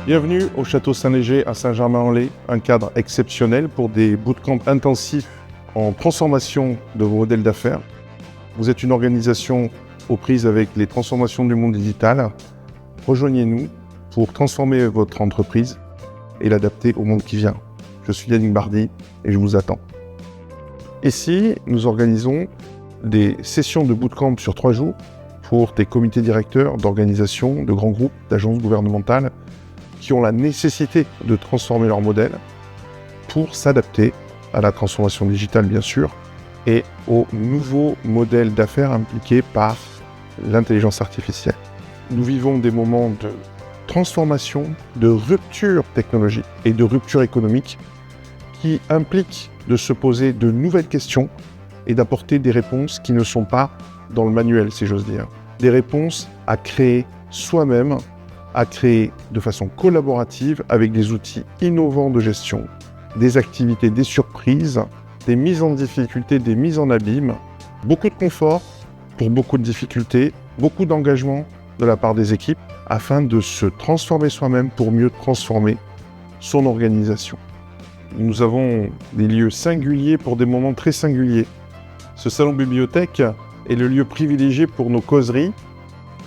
Bienvenue au Château Saint-Léger à Saint-Germain-en-Laye, un cadre exceptionnel pour des bootcamps intensifs en transformation de vos modèles d'affaires. Vous êtes une organisation aux prises avec les transformations du monde digital. Rejoignez-nous pour transformer votre entreprise et l'adapter au monde qui vient. Je suis Yannick Bardy et je vous attends. Ici, nous organisons des sessions de bootcamp sur 3 jours pour des comités directeurs d'organisations, de grands groupes, d'agences gouvernementales qui ont la nécessité de transformer leur modèle pour s'adapter à la transformation digitale, bien sûr, et aux nouveaux modèles d'affaires impliqués par l'intelligence artificielle. Nous vivons des moments de transformation, de rupture technologique et de rupture économique qui impliquent de se poser de nouvelles questions et d'apporter des réponses qui ne sont pas dans le manuel, si j'ose dire. Des réponses à créer soi-même, à créer de façon collaborative avec des outils innovants de gestion, des activités, des surprises, des mises en difficulté, des mises en abîme, beaucoup de confort pour beaucoup de difficultés, beaucoup d'engagement de la part des équipes afin de se transformer soi-même pour mieux transformer son organisation. Nous avons des lieux singuliers pour des moments très singuliers. Ce salon bibliothèque est le lieu privilégié pour nos causeries.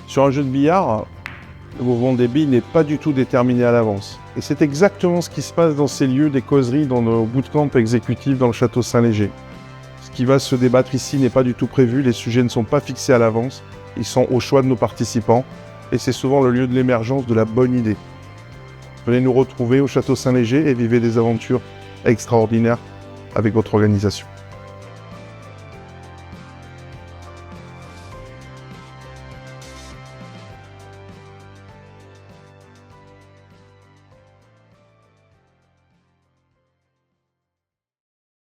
Sur un jeu de billard, le mouvement des billes n'est pas du tout déterminé à l'avance. Et c'est exactement ce qui se passe dans ces lieux des causeries, dans nos bootcamps exécutifs dans le Château Saint-Léger. Ce qui va se débattre ici n'est pas du tout prévu, les sujets ne sont pas fixés à l'avance, ils sont au choix de nos participants, et c'est souvent le lieu de l'émergence de la bonne idée. Venez nous retrouver au Château Saint-Léger et vivez des aventures extraordinaires avec votre organisation.